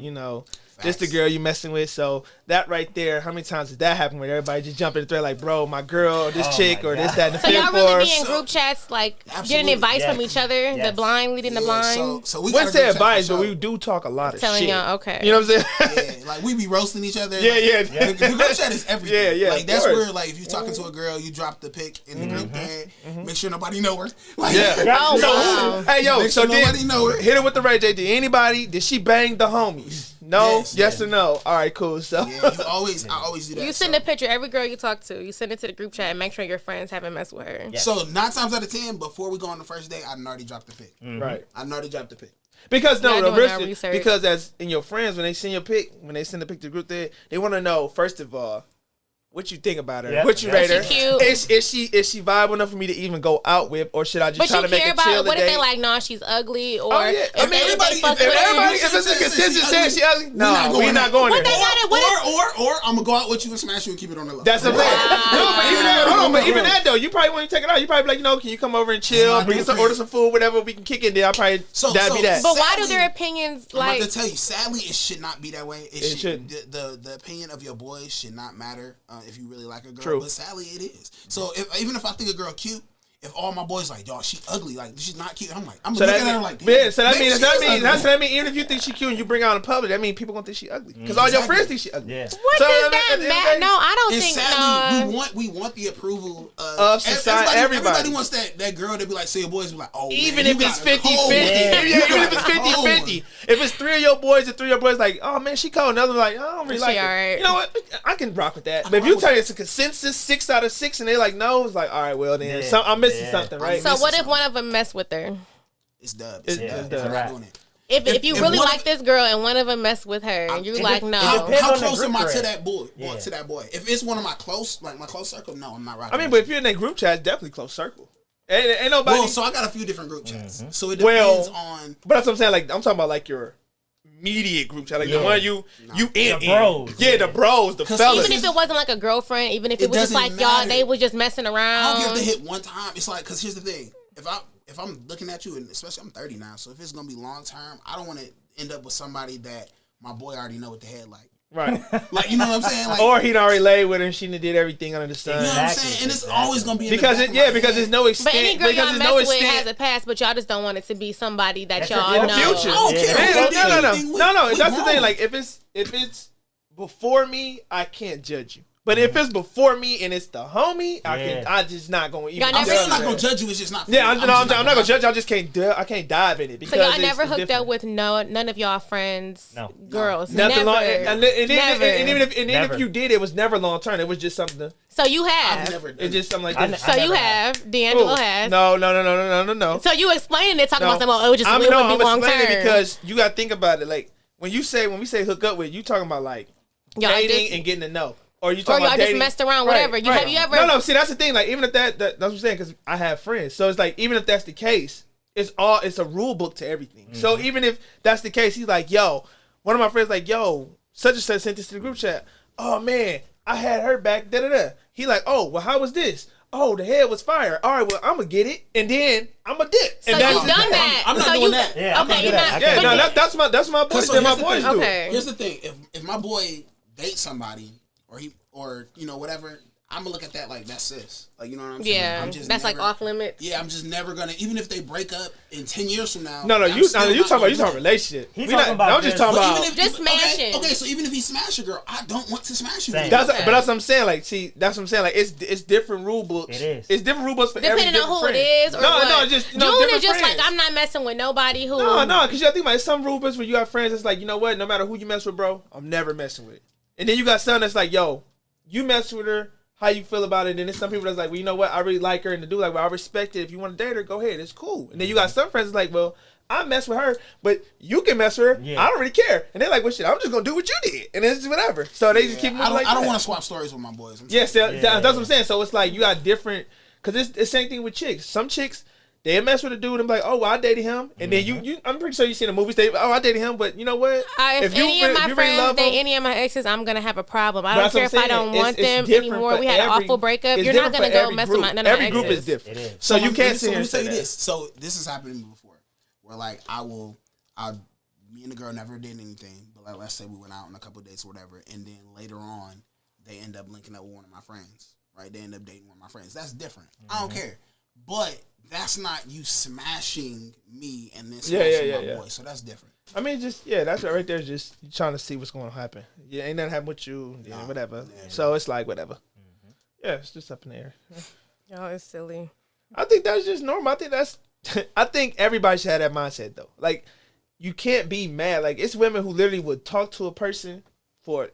just the girl you messing with. So that right there, how many times did that happen where everybody just jump in the thread like, bro, my girl, or this Oh chick, my or this, God. that, and the So y'all fifth, really or be in group chats, like Absolutely. getting advice Yes. from each other, the Yes. blind leading the blind, So we wouldn't got a say group chat advice, for but sure. we do talk a lot of telling shit. y'all, okay. You know what I'm saying? Yeah, like we be roasting each other. Yeah, like, yeah. The group chat is everything. Yeah, yeah, Like of that's course. where, like, if you're talking to a girl, you drop the pic in the group thread. Make sure nobody know her. Like, Yeah. Oh, So, wow. hey, yo, Make so sure nobody know her. hit it with the Ray J. Did she bang the homies? No, Yes, yes yeah. or no. All right, cool. So Yeah, I always do that. You send so. a picture every girl you talk to. You send it to the group chat and make sure your friends haven't messed with her. Yeah. So 9 times out of 10, before we go on the first date, I done already dropped the pic. right. I done already dropped the pic. Because no, Y'all the doing our risk, research. because as in your friends when they send your pic, when they send the pic to the group, they want to know first of all what you think about her, Yep. what you Yep. rate her. Is she cute? Is she viable enough for me to even go out with, or should I just But try you to make care a chill about what a if date? they like, nah, she's ugly, or Oh yeah, I if mean they everybody- fuck if with her. everybody, if If it's a she says consensus she saying she ugly, no, we're not going What there. they got it? What Or I'm gonna go out with you and smash you and keep it on the low. That's what I'm saying. No, but even that, hold on, but even that though, you probably want to take it out. You probably be like, can you come over and chill, not bring doing some, that. order some food, whatever, we can kick it there. I'll probably that'd be that. But why do Sadly, their opinions I'm like? about to tell you, sadly, it should not be that way. It shouldn't. The opinion of your boys should not matter if you really like a girl. True. But sadly, it is. So even if I think a girl cute, if all my boys like, dog, she ugly, like she's not cute, I'm like, I'm So looking that at her mean, like, yeah, so that maybe means she that is means ugly. that's what I mean. Even if you think she cute and you bring her out in public, that means people gonna think she ugly because all your Exactly. friends think she ugly. Yeah. What So, does I mean, that at the end of the matter? day- No, I don't And think. sadly, Nah. we want the approval Of society, everybody. Everybody wants that girl to be like, say your boys be like, oh, Even man, if you it's got a 50-50. cold one. Yeah, You even got if it's a cold 50-50. one. If it's 3 of your boys and 3 of your boys like, oh man, she cold. Another like, I don't really She like her. alright. You know what? I can rock with that. But if you tell me it's a consensus 6 out of 6 and they're like, no, it's like, all right, well then, Yeah. I'm missing Yeah. something, right? So what if one of them mess with her? It's dub. It's dub. dub. I'm not doing it. If you if really one like of- this girl and one of them mess with her and you it like, dep- no. it depends How on the close group am I to thread. that boy? Yeah. To that boy. If it's one of my close circle, no, I'm not rocking. I mean, with but you. if you're in that group chat, it's definitely close circle. Ain't nobody. Well, so I got a few different group chats. Mm-hmm. So it Well, depends on. But that's what I'm saying. Like I'm talking about like your immediate group chat, like the Yeah. one you in. The bros. Yeah, the bros, the 'Cause fellas. Even if it wasn't like a girlfriend, even if it It was just doesn't like y'all, matter. they was just messing I around. don't care if they hit one time. It's like, because here's the thing. If I'm looking at you, and especially I'm 30 now, so if it's going to be long term, I don't want to end up with somebody that my boy already know what the head like. right. Like, you know what I'm saying? Like, Or he'd already laid with her and she done did everything under the sun. you know what I'm Exactly, saying? And it's exactly. always going to be in the Because back it, of yeah, my because head. there's no extent. But any girl because y'all there's mess no with extent. has a past, but y'all just don't want it to be somebody that That's y'all in the know. future. I don't care. Man, who no, did no. anything. We That's the thing. grown. Like if it's before me, I can't judge you. But if it's before me and it's the homie, I just not gonna even. Y'all I'm never- still I'm not going to judge you. It's just not. Yeah, I'm just not gonna judge. I just can't. I can't dive in it because So y'all it's never hooked different. up with none of y'all friends, No. girls, Nothing never. long, and Never. even if Never. you did, it was never long term. It was just something. So you I've have. never done It's just something like I this. So you never have. D'Angelo has. No. So you explaining it, talking No. about them. Oh, it was just I'm it wouldn't be long explaining term it because you got to think about it. Like when we say hook up with, you talking about like y'all dating just, and getting to know, or you or talking y'all about just dating? messed around, Right, whatever. You right. have you ever? No. See, that's the thing. Like even if that's what I'm saying because I have friends, so it's like even if that's the case, it's a rule book to everything. Mm-hmm. So even if that's the case, he's like, yo, one of my friends like, yo, such and such sent this to the group chat. Oh man, I had her back. Da da da. He like, oh well, how was this? Oh, the head was fire. All right, well, I'm gonna get it, and then I'm gonna dip. So And you've that's done that. I'm not so doing you, that. Yeah, I okay, can't do you're that. not. I Yeah, can't no, do that. that's my boys. So They're my here's the boys thing. do. Okay. Here's the thing: if my boy dates somebody, or you know whatever, I'm gonna look at that like that's sis. Like you know what I'm saying? Yeah, I'm just that's like never- off limits. Yeah, I'm just never gonna. Even if they break up in 10 years from now. No, I'm you still not talking gonna about do it. relationship. He We talking about I'm just just- talking But about. even if Just smashing. Okay, so even if he smash a girl, I don't want to smash you. Same. That's Okay. but that's what I'm saying. Like, see, that's what I'm saying. Like, it's different rule books. It is. It's different rule books for every Depending on different who friend. it is or what. No, just June different is just friends. like I'm not messing with nobody who. No, because you gotta think about it. Some rule books where you got friends that's like, you know what? No matter who you mess with, bro, I'm never messing with. And then you got some that's like, yo, you mess with her. How you feel about it? And then there's some people that's like, well, you know what? I really like her, and the dude like, well, I respect it. If you want to date her, go ahead. It's cool. And then you got some friends that's like, well, I mess with her, but you can mess with her. Yeah. I don't really care. And they're like, well, shit, I'm just gonna do what you did, and it's just whatever. So they just keep moving like I don't that. want to swap stories with my boys. Yes, that's what I'm saying. So it's like you got different, because it's the same thing with chicks. Some chicks, they mess with a dude and be like, oh, well, I dated him. And then you I'm pretty sure you seen the movies. They, oh, I dated him, but you know what? If any of my really friends love date him- any of my exes, I'm gonna have a problem. I But don't care that's if what I I'm don't saying. want It's them different anymore. for We had an every- awful breakup. it's You're not different gonna for go mess every with none of Every my group exes. is different. It is. So you can't So sit here let me and say say this. this. So this has happened to me before, where like me and the girl never did anything, but like let's say we went out on a couple of dates or whatever, and then later on they end up linking up with one of my friends, right? They end up dating one of my friends. That's different. I don't care, but that's not you smashing me and then smashing my boy. So that's different. I mean, just that's right there. Just you trying to see what's going to happen. Yeah, ain't nothing happen with you. Yeah, whatever. So it's like whatever. Yeah, it's just up in the air. Y'all is silly. I think that's just normal. I think that's. I think everybody should have that mindset though. Like, you can't be mad. Like, it's women who literally would talk to a person for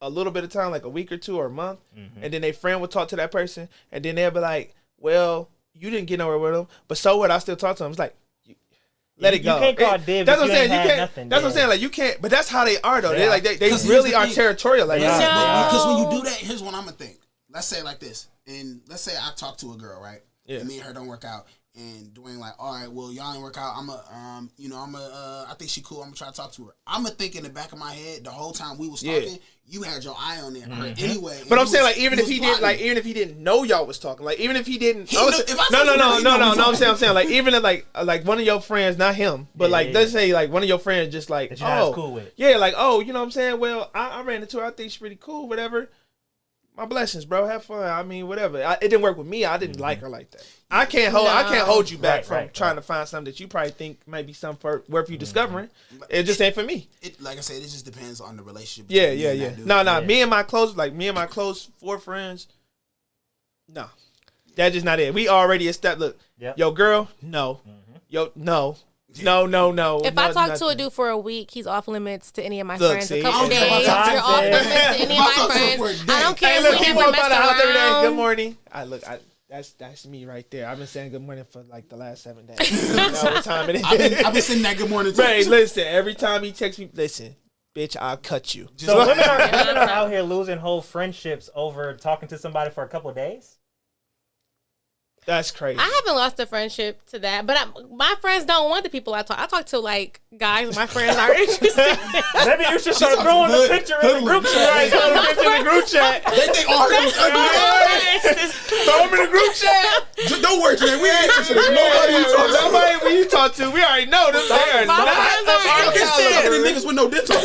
a little bit of time, like a week or two or a month, and then their friend would talk to that person, and then they'll be like, well, you didn't get nowhere with them, but so what? I still talk to them. It's like, let it go. You can't call dibs. That's what I'm saying. You You can't. nothing, That's what I'm saying. Like, you can't. But that's how they are, though. Yeah. They Because really here's the are thing. territorial. Like, Yeah. that. Because when you do that, here's what I'm gonna think. Let's say it like this, and let's say I talk to a girl, right? Yeah. And me and her don't work out, and Dwayne like, all right, well, y'all ain't work out. I think she cool. I'm gonna try to talk to her. I'm gonna think in the back of my head the whole time we was talking, you had your eye on her anyway. But and I'm saying, was- like, even you if was he didn't, like, plotting. even if he didn't know y'all was talking, like, even if he didn't, He I was knew- saying- if I no, talk to him, he know we I'm saying, talking. like, even if, like one of your friends, not him, but like, let's say, like, one of your friends just like, That you're not as cool with. yeah, like, oh, you know what I'm saying? Well, I ran into her. I think she's pretty cool, whatever. My blessings, bro. Have fun. I mean, whatever. It didn't work with me. I didn't like her like that. I can't hold you back from trying to find something that you probably think might be something worth you discovering. It just ain't for me. Like I said, it just depends on the relationship. Yeah. between you and that dude. No. Me and my close 4 friends. No, that's just not it. We already established. Look, Yep. yo, girl, no, yo, no. No. If I talk to a nothing. dude for a week, he's off limits to any of my Look, friends. see? A couple I days, don't you're care off about limits that. to any of I my talk to him friends. for a I don't day. care Hey, if look, we he never walk by messed the house every day. around. Good morning. That's me right there. I've been saying good morning for like the last 7 days. You know what time it is. I've been sending that good morning to Right, listen. Every time he texts me, listen, bitch, I'll cut you. So women are out here losing whole friendships over talking to somebody for a couple of days. That's crazy. I haven't lost a friendship to that, but my friends don't want the people I talk. I talk to like guys my friends are interested in. Maybe you should start throwing the picture in the group chat. Right, throw the bitch in the group chat. They think all them was ugly. Throw him in the group chat. Don't worry, Jay. We ain't interested in nobody you talk to. Nobody when you talk to, we already know them. They are My not friends of are our interested. caliber. Any niggas with no dental.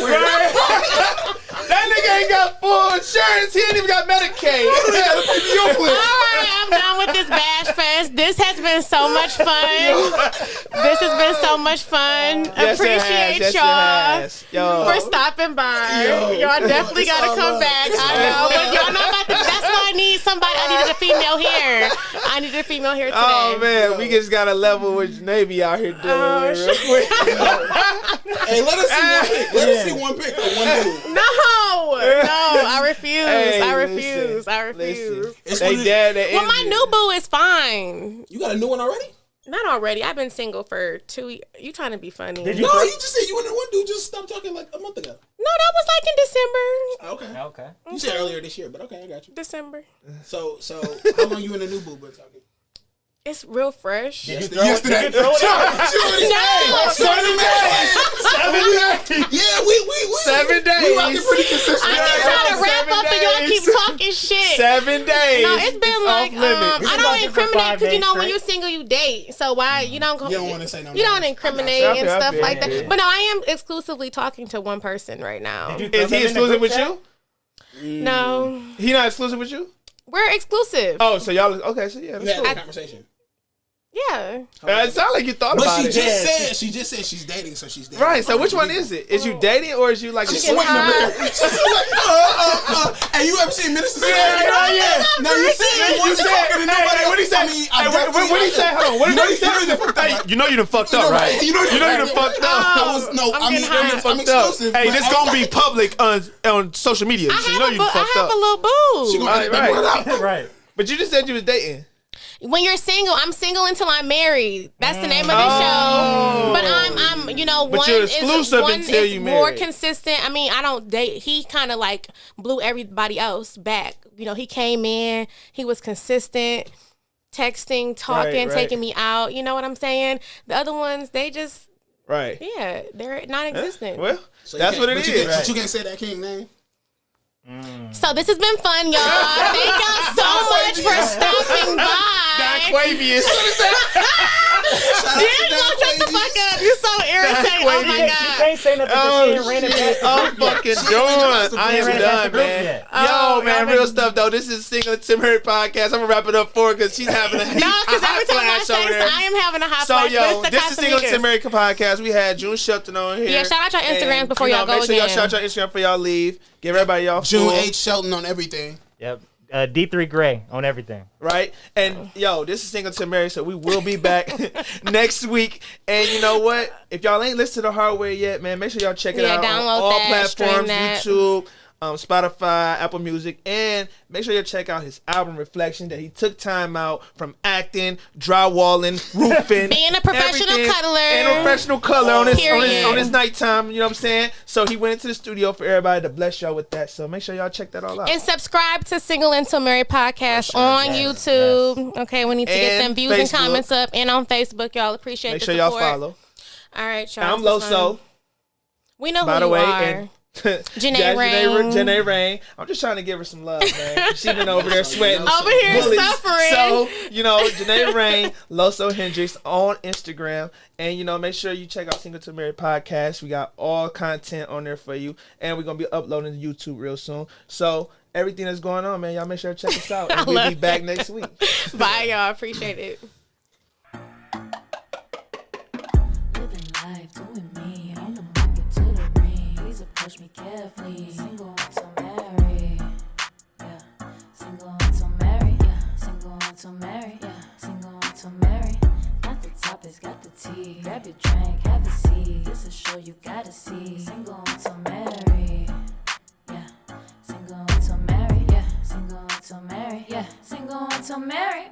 That nigga ain't got full insurance. He ain't even got Medicaid. All right, I'm done with this bash fest. This has been so much fun. This has been so much fun. Yes, it has. Appreciate Yes, it y'all has. Yo. for stopping by. Y'all definitely gotta come back. I know, but y'all know about the. That's why I need somebody. I needed a female here. I needed a female here today. Oh man, we just got a level with Navy out here dealing with real quick. Hey, let us see one pick. Let us see one pick or one dude. No, I refuse. Hey, I listen, refuse. I refuse. listen. It's They one of- dead. They Well, my ended. new boo is fine. You got a new one already? Not already. I've been single for 2 years. You trying to be funny? Did No, you? you just said you and the one dude just stopped talking like a month ago. No, that was like in December. Okay. Okay. You said earlier this year, but okay, I got you. December. So how long you and the new boo been talking? It's real fresh. Did you throw it? Yesterday. Did you throw it? No, 7 days. Yeah, we 7 days. We rocking pretty consistent. I keep trying to wrap 7 up and y'all days. keep talking shit. 7 days. No, it's been like off limits. I It's don't been incriminate 5 because you know days when you're straight. single you date. So why you don't You don't wanna say no You don't names. incriminate I feel and you. stuff like Yeah, that. yeah. But no, I am exclusively talking to one person right now. Did you Is throw he them in the exclusive group with chat? you? No, He not exclusive with you? we're exclusive. Oh, so y'all okay? So yeah, We that's had cool. that conversation. Yeah. It sounds like you thought But about she it. just said she's dating, so she's dating. Right. So which one is it? Is you dating or is you like? She's a- sweating a bit. She's like, Hey, you ever seen Minister Sam? Yeah. Now you said You said, hey, what he say? I mean, Hey, what he say? Hold on. What did he say? Hey, you know you done fucked up, right? You know you done fucked up. I'm getting high. I'm exclusive. Hey, but this I- gonna be public on social media. So you know you done I fucked have up. a little boo. She gonna Right, word out. Right. But you just said you was dating. When you're single, I'm single until I'm married. That's the name of the show. But I'm, you know, But one you're is exclusive one until is you more married. consistent. I mean, I don't date. He kind of like blew everybody else back. You know, he came in, he was consistent, texting, talking, right. taking me out. You know what I'm saying? The other ones, they just, Right. yeah, they're non-existent. Well, So that's you what it can't- is. But you can't say that king name. So this has been fun, y'all. Thank y'all so much for stopping by. Quavius. Dude, shut the fuck up. You're so irritating. Oh my She god. can't say nothing because she ain't ran it past the I'm group yet. fucking She done. ain't I am ran it past the done, group man. yet. Oh, Yo, man, y'all real been- stuff though. This is Single Tim Hurt podcast. I'm gonna wrap it up for her because she's having a No, because every time I say this, I am having a hot So flash. yo, but it's the this is Single Casamigos. Tim Hurt podcast. We had June Shelton on here. Yeah, shout out your Instagrams And, before you know, y'all go make sure y'all again. shout out your Instagram before y'all leave. Give everybody y'all June full. H. Shelton on everything. Yep. D3 Gray on everything. Right? And yo, this is Single to Mary, so we will be back next week. And you know what? If y'all ain't listened to The Hard Way yet, man, make sure y'all check it out on download all that, stream platforms, that. YouTube, Spotify, Apple Music, and make sure you check out his album Reflection that he took time out from acting, drywalling, roofing, Being a professional everything, cuddler. and a professional cuddler on his Period. nighttime. You know what I'm saying? So he went into the studio for everybody to bless y'all with that. So make sure y'all check that all out. And subscribe to Single Until Married podcast on YouTube. Okay, we need to get And them views and Facebook. comments up, and on Facebook, y'all appreciate Make the sure y'all support. follow. All right, y'all. I'm this was Loso. fun. We know By who the you way, are. and Janae Rain. Janae Rain. I'm just trying to give her some love, man. She's been over there sweating. Over here bullets. suffering. So, Janae Rain, Loso Hendrix on Instagram. And, make sure you check out Single to Married podcast. We got all content on there for you. And we're going to be uploading to YouTube real soon. So, everything that's going on, man, y'all make sure to check us out. And we'll be back next week. Bye, y'all. Appreciate it. Living life, doing me, on the market to the ring. Please approach me carefully. Single until married. Yeah. Single until married. Yeah. Single until married. Yeah. Single until married. Got the topics, got the tea. Grab your drink, have a seat. This is a show you gotta see. Single until married. Yeah. Single until married. Yeah. Single until married. Yeah. Single until married.